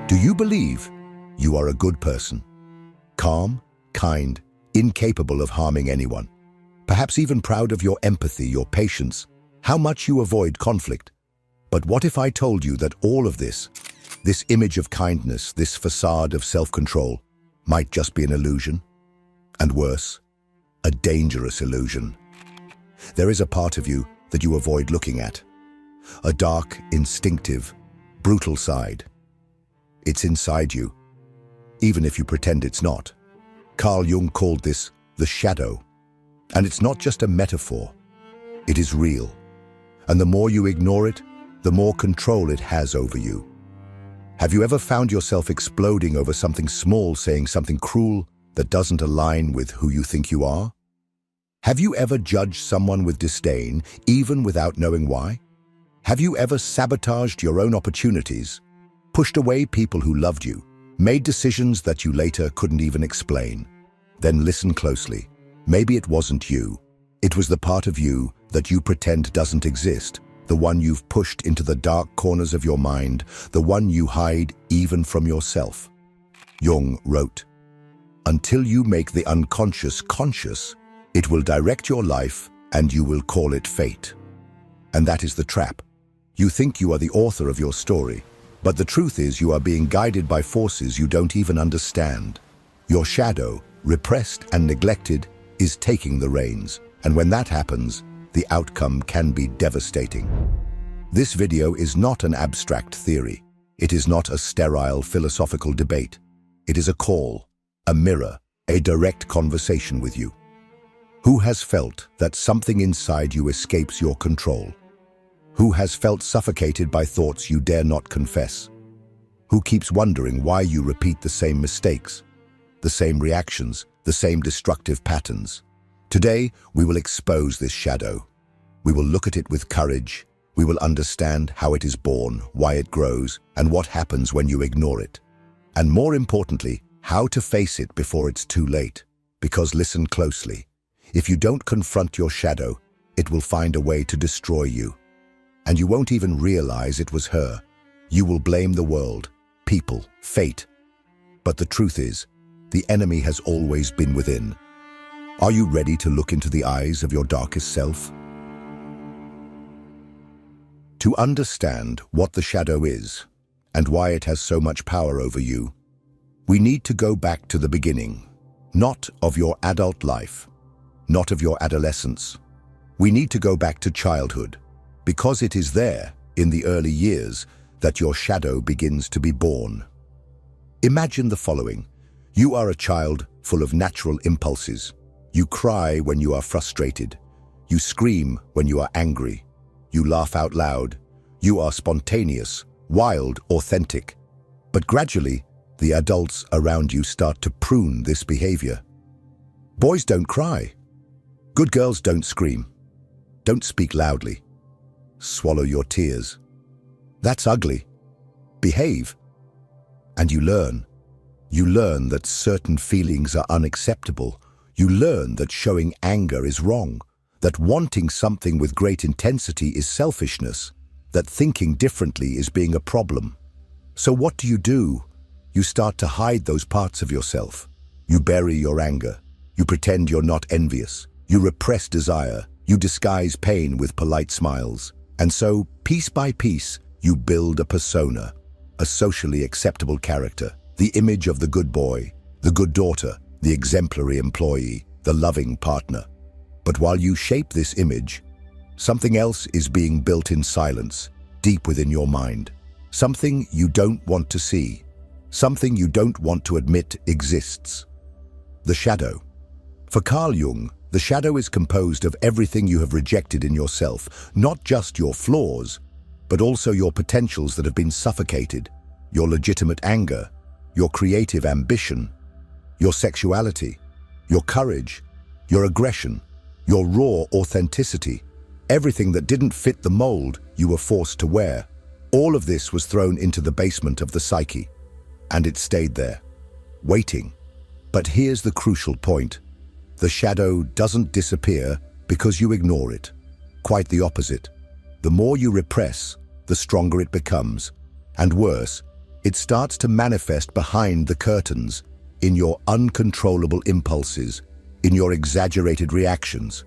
Do you believe you are a good person? Calm, kind, incapable of harming anyone. Perhaps even proud of your empathy, your patience, how much you avoid conflict. But what if I told you that all of this image of kindness, this facade of self-control, might just be an illusion? And worse, a dangerous illusion. There is a part of you that you avoid looking at. A dark, instinctive, brutal side. It's inside you, even if you pretend it's not. Carl Jung called this the shadow. And it's not just a metaphor. It is real. And the more you ignore it, the more control it has over you. Have you ever found yourself exploding over something small, saying something cruel that doesn't align with who you think you are? Have you ever judged someone with disdain, even without knowing why? Have you ever sabotaged your own opportunities, pushed away people who loved you, made decisions that you later couldn't even explain? Then listen closely. Maybe it wasn't you. It was the part of you that you pretend doesn't exist, the one you've pushed into the dark corners of your mind, the one you hide even from yourself. Jung wrote, "Until you make the unconscious conscious, it will direct your life and you will call it fate." And that is the trap. You think you are the author of your story, but the truth is you are being guided by forces you don't even understand. Your shadow, repressed and neglected, is taking the reins, and when that happens, the outcome can be devastating. This video is not an abstract theory. It is not a sterile philosophical debate. It is a call, a mirror, a direct conversation with you. Who has felt that something inside you escapes your control? Who has felt suffocated by thoughts you dare not confess? Who keeps wondering why you repeat the same mistakes, the same reactions, the same destructive patterns? Today, we will expose this shadow. We will look at it with courage. We will understand how it is born, why it grows, and what happens when you ignore it. And more importantly, how to face it before it's too late. Because listen closely. If you don't confront your shadow, it will find a way to destroy you. And you won't even realize it was her. You will blame the world, people, fate. But the truth is, the enemy has always been within. Are you ready to look into the eyes of your darkest self? To understand what the shadow is and why it has so much power over you, we need to go back to the beginning, not of your adult life, not of your adolescence. We need to go back to childhood, because it is there, in the early years, that your shadow begins to be born. Imagine the following. You are a child full of natural impulses. You cry when you are frustrated. You scream when you are angry. You laugh out loud. You are spontaneous, wild, authentic. But gradually, the adults around you start to prune this behavior. Boys don't cry. Good girls don't scream. Don't speak loudly. Swallow your tears. That's ugly. Behave. And you learn. You learn that certain feelings are unacceptable. You learn that showing anger is wrong, that wanting something with great intensity is selfishness, that thinking differently is being a problem. So what do? You start to hide those parts of yourself. You bury your anger. You pretend you're not envious. You repress desire. You disguise pain with polite smiles. And so, piece by piece, you build a persona, a socially acceptable character, the image of the good boy, the good daughter, the exemplary employee, the loving partner. But while you shape this image, something else is being built in silence, deep within your mind. Something you don't want to see, something you don't want to admit exists. The shadow. For Carl Jung, the shadow is composed of everything you have rejected in yourself, not just your flaws, but also your potentials that have been suffocated, your legitimate anger, your creative ambition, your sexuality, your courage, your aggression, your raw authenticity, everything that didn't fit the mold you were forced to wear. All of this was thrown into the basement of the psyche, and it stayed there, waiting. But here's the crucial point. The shadow doesn't disappear because you ignore it. Quite the opposite. The more you repress, the stronger it becomes. And worse, It starts to manifest behind the curtains, in your uncontrollable impulses, in your exaggerated reactions,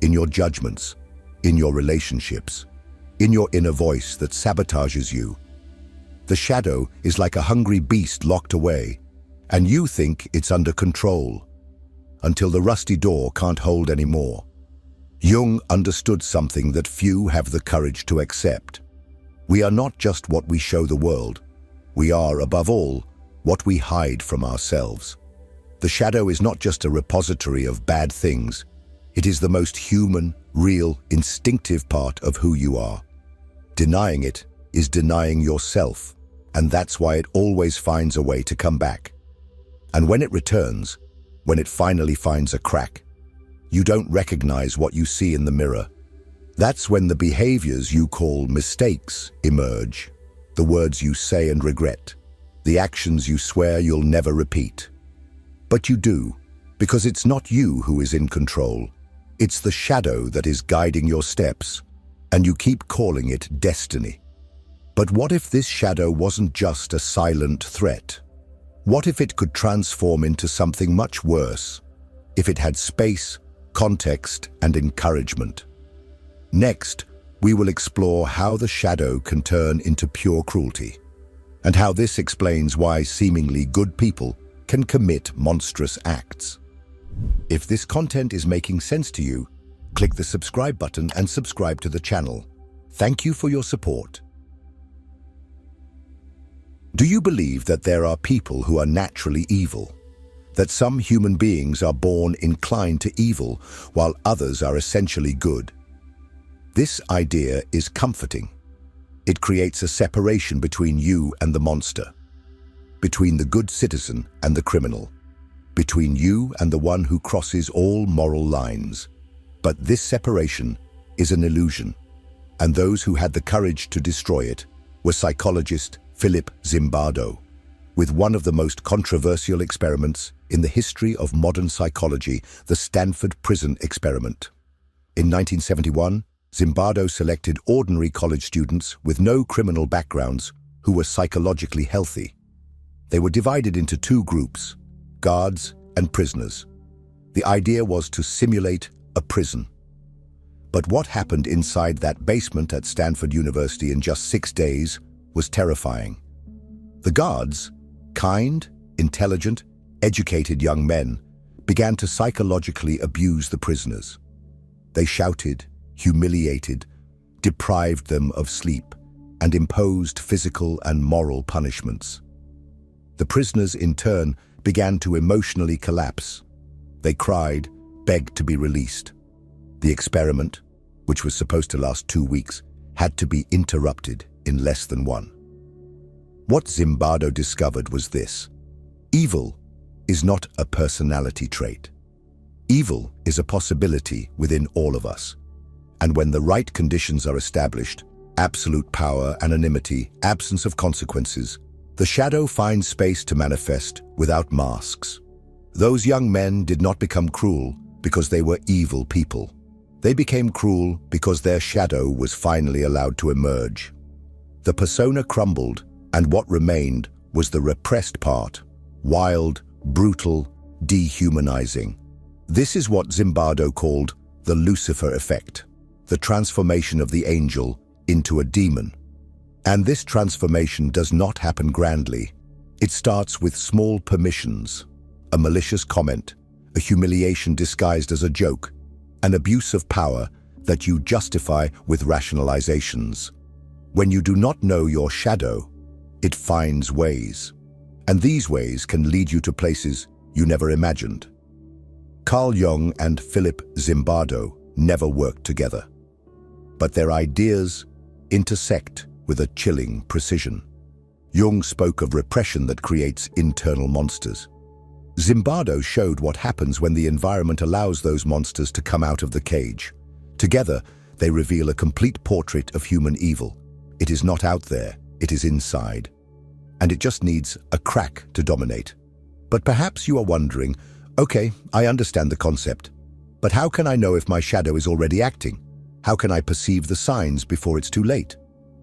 in your judgments, in your relationships, in your inner voice that sabotages you. The shadow is like a hungry beast locked away, and you think it's under control, until the rusty door can't hold anymore. Jung understood something that few have the courage to accept. We are not just what we show the world. We are, above all, what we hide from ourselves. The shadow is not just a repository of bad things. It is the most human, real, instinctive part of who you are. Denying it is denying yourself, and that's why it always finds a way to come back. And when it returns, when it finally finds a crack, you don't recognize what you see in the mirror. That's when the behaviors you call mistakes emerge, the words you say and regret, the actions you swear you'll never repeat. But you do, because it's not you who is in control. It's the shadow that is guiding your steps, and you keep calling it destiny. But what if this shadow wasn't just a silent threat? What if it could transform into something much worse? If it had space, context, and encouragement? Next, we will explore how the shadow can turn into pure cruelty, and how this explains why seemingly good people can commit monstrous acts. If this content is making sense to you, click the subscribe button and subscribe to the channel. Thank you for your support. Do you believe that there are people who are naturally evil? That some human beings are born inclined to evil, while others are essentially good? This idea is comforting. It creates a separation between you and the monster, between the good citizen and the criminal, between you and the one who crosses all moral lines. But this separation is an illusion, and those who had the courage to destroy it were psychologist Philip Zimbardo, with one of the most controversial experiments in the history of modern psychology, the Stanford Prison Experiment. In 1971, Zimbardo selected ordinary college students with no criminal backgrounds who were psychologically healthy. They were divided into two groups, guards and prisoners. The idea was to simulate a prison. But what happened inside that basement at Stanford University in just 6 days was terrifying. The guards, kind, intelligent, educated young men, began to psychologically abuse the prisoners. They shouted, humiliated, deprived them of sleep, and imposed physical and moral punishments. The prisoners, in turn, began to emotionally collapse. They cried, begged to be released. The experiment, which was supposed to last 2 weeks, had to be interrupted in less than one. What Zimbardo discovered was this: evil is not a personality trait. Evil is a possibility within all of us. And when the right conditions are established, absolute power, anonymity, absence of consequences, the shadow finds space to manifest without masks. Those young men did not become cruel because they were evil people. They became cruel because their shadow was finally allowed to emerge. The persona crumbled, and what remained was the repressed part, wild, brutal, dehumanizing. This is what Zimbardo called the Lucifer effect, the transformation of the angel into a demon. And this transformation does not happen grandly. It starts with small permissions, a malicious comment, a humiliation disguised as a joke, an abuse of power that you justify with rationalizations. When you do not know your shadow, it finds ways. And these ways can lead you to places you never imagined. Carl Jung and Philip Zimbardo never worked together, but their ideas intersect with a chilling precision. Jung spoke of repression that creates internal monsters. Zimbardo showed what happens when the environment allows those monsters to come out of the cage. Together, they reveal a complete portrait of human evil. It is not out there, it is inside. And it just needs a crack to dominate. But perhaps you are wondering, okay, I understand the concept, but how can I know if my shadow is already acting? How can I perceive the signs before it's too late?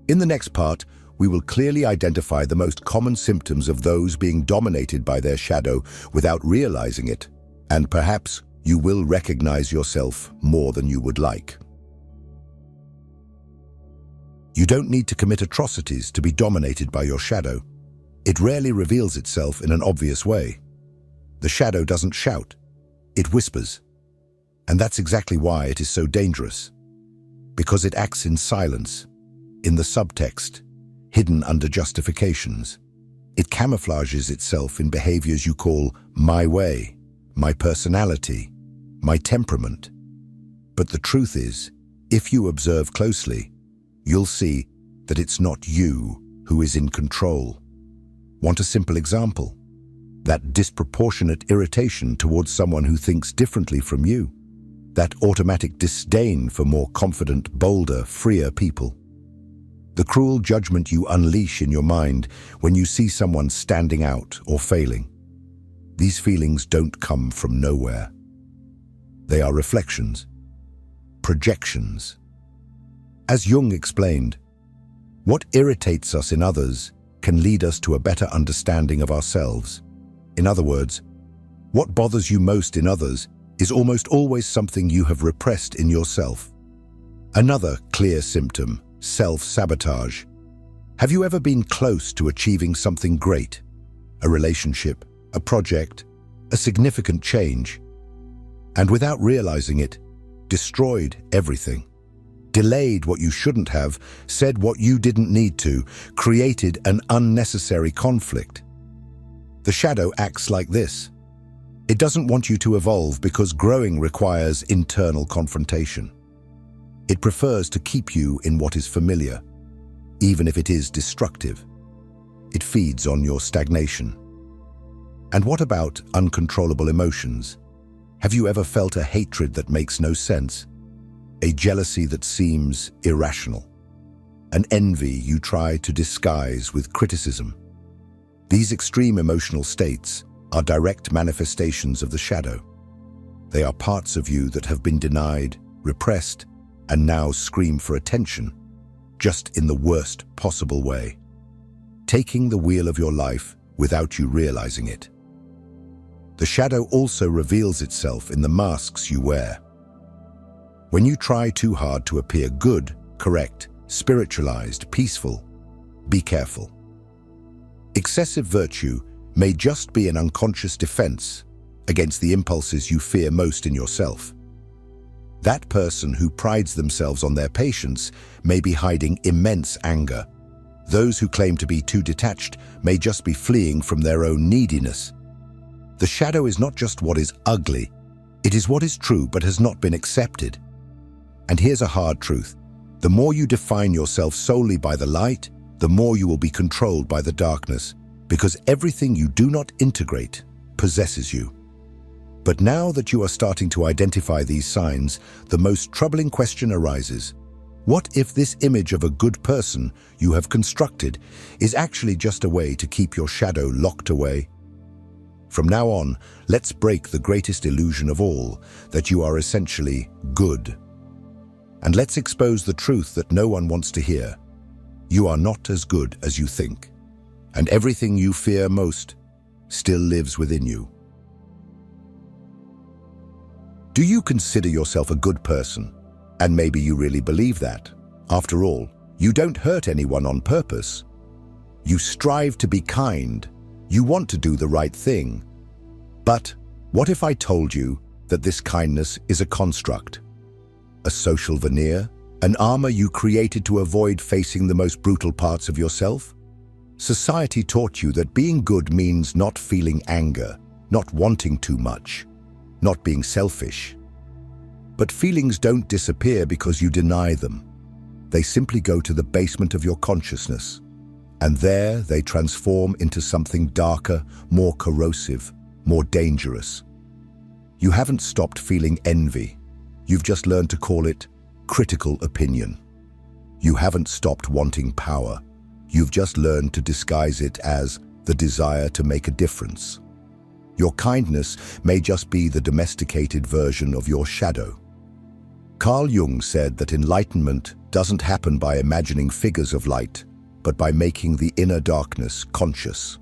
In the next part, we will clearly identify the most common symptoms of those being dominated by their shadow without realizing it, and perhaps you will recognize yourself more than you would like. You don't need to commit atrocities to be dominated by your shadow. It rarely reveals itself in an obvious way. The shadow doesn't shout, it whispers. And that's exactly why it is so dangerous. Because it acts in silence, in the subtext, hidden under justifications. It camouflages itself in behaviors you call my way, my personality, my temperament. But the truth is, if you observe closely, you'll see that it's not you who is in control. Want a simple example? That disproportionate irritation towards someone who thinks differently from you. That automatic disdain for more confident, bolder, freer people. The cruel judgment you unleash in your mind when you see someone standing out or failing. These feelings don't come from nowhere. They are reflections, projections. As Jung explained, what irritates us in others can lead us to a better understanding of ourselves. In other words, what bothers you most in others is almost always something you have repressed in yourself. Another clear symptom, self-sabotage. Have you ever been close to achieving something great? A relationship, a project, a significant change, and without realizing it, destroyed everything? Delayed what you shouldn't have, said what you didn't need to, created an unnecessary conflict. The shadow acts like this. It doesn't want you to evolve because growing requires internal confrontation. It prefers to keep you in what is familiar, even if it is destructive. It feeds on your stagnation. And what about uncontrollable emotions? Have you ever felt a hatred that makes no sense? A jealousy that seems irrational? An envy you try to disguise with criticism? These extreme emotional states are direct manifestations of the shadow. They are parts of you that have been denied, repressed, and now scream for attention, just in the worst possible way, taking the wheel of your life without you realizing it. The shadow also reveals itself in the masks you wear. When you try too hard to appear good, correct, spiritualized, peaceful, be careful. Excessive virtue may just be an unconscious defense against the impulses you fear most in yourself. That person who prides themselves on their patience may be hiding immense anger. Those who claim to be too detached may just be fleeing from their own neediness. The shadow is not just what is ugly, it is what is true but has not been accepted. And here's a hard truth. The more you define yourself solely by the light, the more you will be controlled by the darkness, because everything you do not integrate possesses you. But now that you are starting to identify these signs, the most troubling question arises. What if this image of a good person you have constructed is actually just a way to keep your shadow locked away? From now on, let's break the greatest illusion of all, that you are essentially good. And let's expose the truth that no one wants to hear. You are not as good as you think, and everything you fear most still lives within you. Do you consider yourself a good person? And maybe you really believe that. After all, you don't hurt anyone on purpose. You strive to be kind. You want to do the right thing. But what if I told you that this kindness is a construct? A social veneer? An armor you created to avoid facing the most brutal parts of yourself? Society taught you that being good means not feeling anger, not wanting too much, not being selfish. But feelings don't disappear because you deny them. They simply go to the basement of your consciousness, and there they transform into something darker, more corrosive, more dangerous. You haven't stopped feeling envy. You've just learned to call it critical opinion. You haven't stopped wanting power. You've just learned to disguise it as the desire to make a difference. Your kindness may just be the domesticated version of your shadow. Carl Jung said that enlightenment doesn't happen by imagining figures of light, but by making the inner darkness conscious.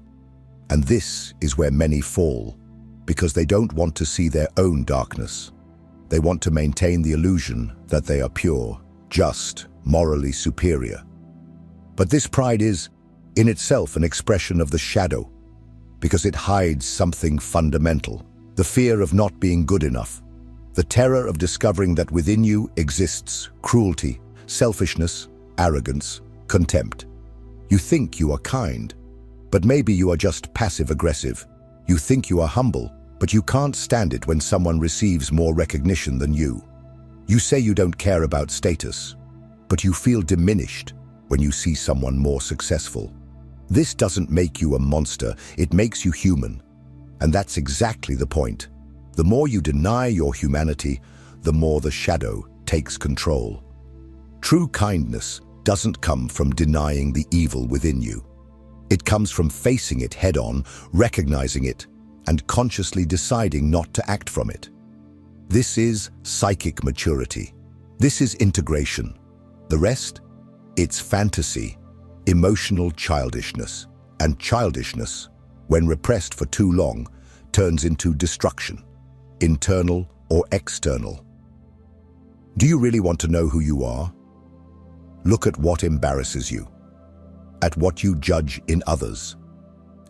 And this is where many fall, because they don't want to see their own darkness. They want to maintain the illusion that they are pure, just, morally superior. But this pride is, in itself, an expression of the shadow, because it hides something fundamental: the fear of not being good enough, the terror of discovering that within you exists cruelty, selfishness, arrogance, contempt. You think you are kind, but maybe you are just passive-aggressive. You think you are humble, but you can't stand it when someone receives more recognition than you. You say you don't care about status, but you feel diminished when you see someone more successful. This doesn't make you a monster, it makes you human. And that's exactly the point. The more you deny your humanity, the more the shadow takes control. True kindness doesn't come from denying the evil within you. It comes from facing it head-on, recognizing it, and consciously deciding not to act from it. This is psychic maturity. This is integration. The rest? It's fantasy, emotional childishness. And childishness, when repressed for too long, turns into destruction, internal or external. Do you really want to know who you are? Look at what embarrasses you, at what you judge in others,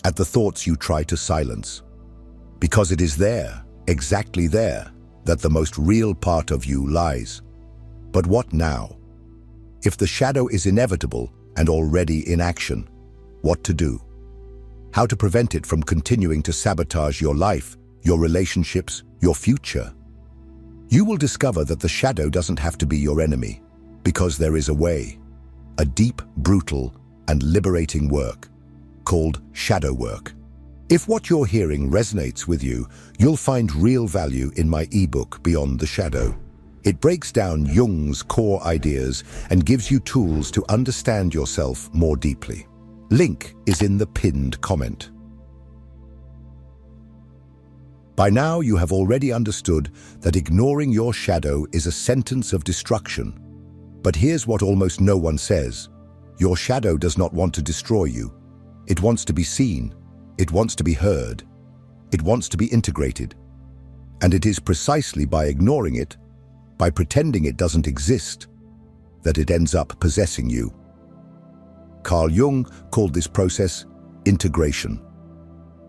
at the thoughts you try to silence. Because it is there, exactly there, that the most real part of you lies. But what now? If the shadow is inevitable and already in action, what to do? How to prevent it from continuing to sabotage your life, your relationships, your future? You will discover that the shadow doesn't have to be your enemy, because there is a way, a deep, brutal, and liberating work called shadow work. If what you're hearing resonates with you, you'll find real value in my ebook, Beyond the Shadow. It breaks down Jung's core ideas and gives you tools to understand yourself more deeply. Link is in the pinned comment. By now, you have already understood that ignoring your shadow is a sentence of destruction. But here's what almost no one says. Your shadow does not want to destroy you. It wants to be seen. It wants to be heard. It wants to be integrated. And it is precisely by ignoring it, by pretending it doesn't exist, that it ends up possessing you. Carl Jung called this process integration.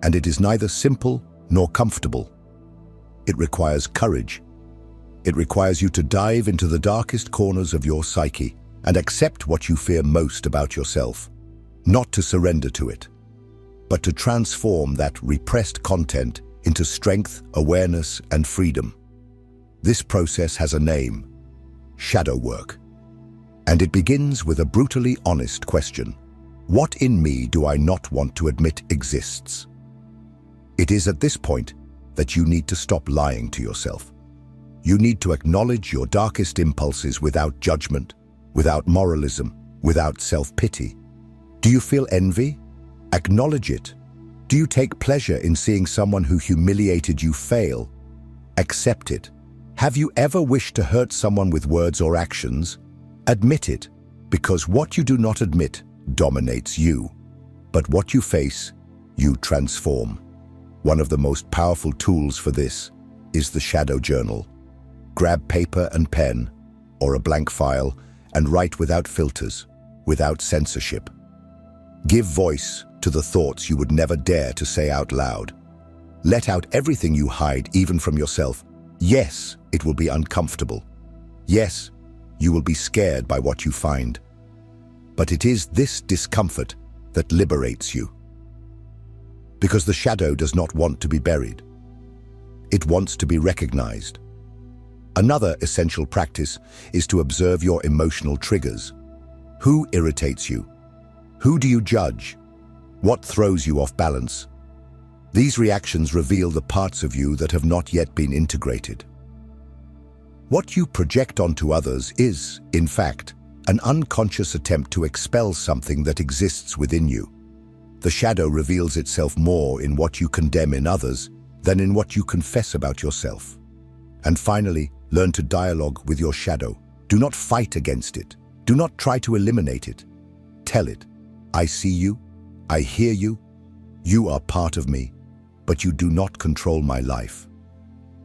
And it is neither simple nor comfortable. It requires courage. It requires you to dive into the darkest corners of your psyche and accept what you fear most about yourself, not to surrender to it, but to transform that repressed content into strength, awareness, and freedom. This process has a name: shadow work. And it begins with a brutally honest question. What in me do I not want to admit exists? It is at this point that you need to stop lying to yourself. You need to acknowledge your darkest impulses without judgment, without moralism, without self-pity. Do you feel envy? Acknowledge it. Do you take pleasure in seeing someone who humiliated you fail? Accept it. Have you ever wished to hurt someone with words or actions? Admit it, because what you do not admit dominates you. But what you face, you transform. One of the most powerful tools for this is the shadow journal. Grab paper and pen, or a blank file, and write without filters, without censorship. Give voice to the thoughts you would never dare to say out loud. Let out everything you hide, even from yourself. Yes, it will be uncomfortable. Yes, you will be scared by what you find. But it is this discomfort that liberates you. Because the shadow does not want to be buried. It wants to be recognized. Another essential practice is to observe your emotional triggers. Who irritates you? Who do you judge? What throws you off balance? These reactions reveal the parts of you that have not yet been integrated. What you project onto others is, in fact, an unconscious attempt to expel something that exists within you. The shadow reveals itself more in what you condemn in others than in what you confess about yourself. And finally, learn to dialogue with your shadow. Do not fight against it. Do not try to eliminate it. Tell it, I see you, I hear you, you are part of me, but you do not control my life.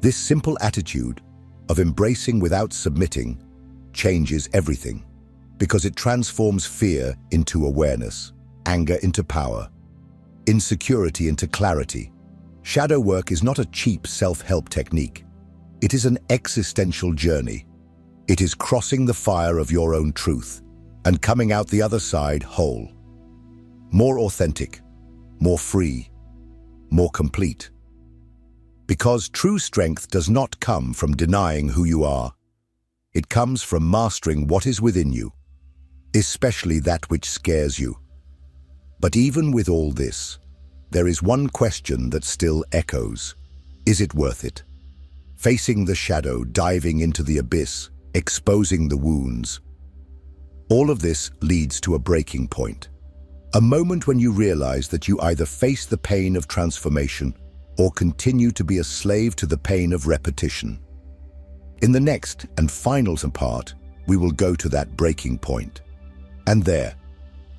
This simple attitude of embracing without submitting changes everything, because it transforms fear into awareness, anger into power, insecurity into clarity. Shadow work is not a cheap self-help technique. It is an existential journey. It is crossing the fire of your own truth and coming out the other side whole. More authentic, more free, more complete. Because true strength does not come from denying who you are. It comes from mastering what is within you, especially that which scares you. But even with all this, there is one question that still echoes. Is it worth it? Facing the shadow, diving into the abyss, exposing the wounds. All of this leads to a breaking point. A moment when you realize that you either face the pain of transformation or continue to be a slave to the pain of repetition. In the next and final part, we will go to that breaking point. And there,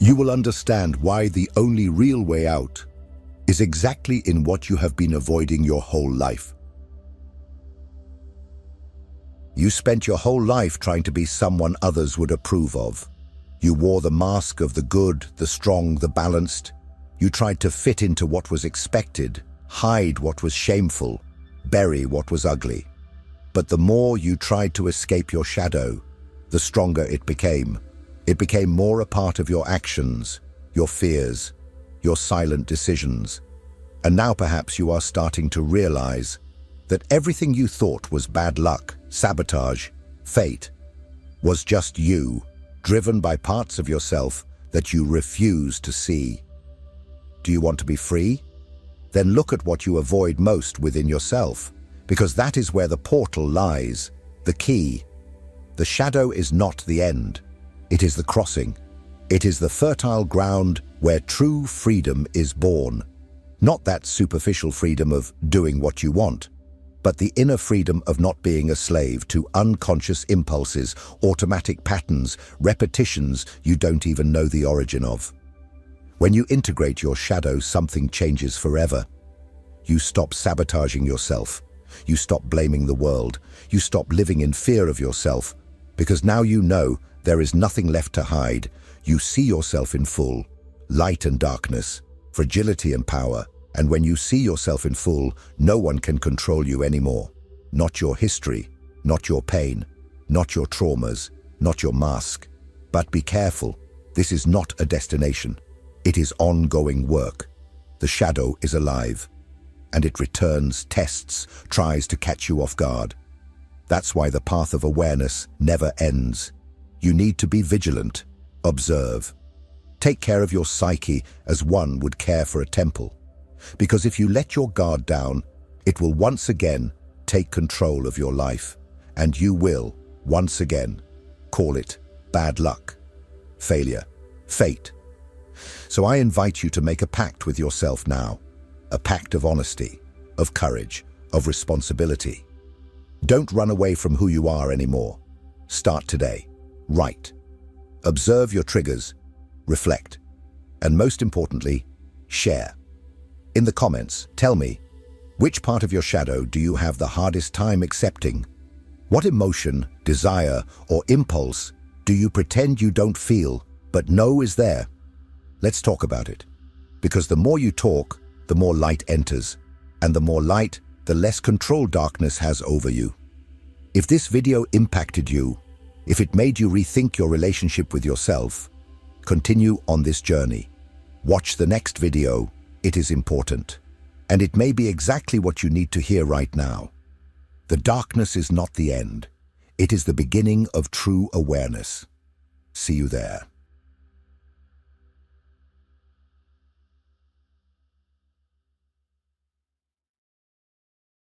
you will understand why the only real way out is exactly in what you have been avoiding your whole life. You spent your whole life trying to be someone others would approve of. You wore the mask of the good, the strong, the balanced. You tried to fit into what was expected, hide what was shameful, bury what was ugly. But the more you tried to escape your shadow, the stronger it became. It became more a part of your actions, your fears, your silent decisions. And now perhaps you are starting to realize that everything you thought was bad luck, sabotage, fate, was just you, driven by parts of yourself that you refuse to see. Do you want to be free? Then look at what you avoid most within yourself, because that is where the portal lies, the key. The shadow is not the end. It is the crossing. It is the fertile ground where true freedom is born. Not that superficial freedom of doing what you want, but the inner freedom of not being a slave to unconscious impulses, automatic patterns, repetitions you don't even know the origin of. When you integrate your shadow, something changes forever. You stop sabotaging yourself. You stop blaming the world. You stop living in fear of yourself, because now you know there is nothing left to hide. You see yourself in full, light and darkness, fragility and power. And when you see yourself in full, no one can control you anymore. Not your history, not your pain, not your traumas, not your mask. But be careful, this is not a destination. It is ongoing work. The shadow is alive, and it returns, tests, tries to catch you off guard. That's why the path of awareness never ends. You need to be vigilant, observe. Take care of your psyche as one would care for a temple. Because if you let your guard down, it will once again take control of your life, and you will, once again, call it bad luck, failure, fate. So I invite you to make a pact with yourself now, a pact of honesty, of courage, of responsibility. Don't run away from who you are anymore. Start today. Write. Observe your triggers, reflect, and most importantly, share. In the comments, tell me, which part of your shadow do you have the hardest time accepting? What emotion, desire, or impulse do you pretend you don't feel, but know is there? Let's talk about it. Because the more you talk, the more light enters, and the more light, the less control darkness has over you. If this video impacted you, if it made you rethink your relationship with yourself, continue on this journey. Watch the next video. It is important, and it may be exactly what you need to hear right now. The darkness is not the end. It is the beginning of true awareness. See you there.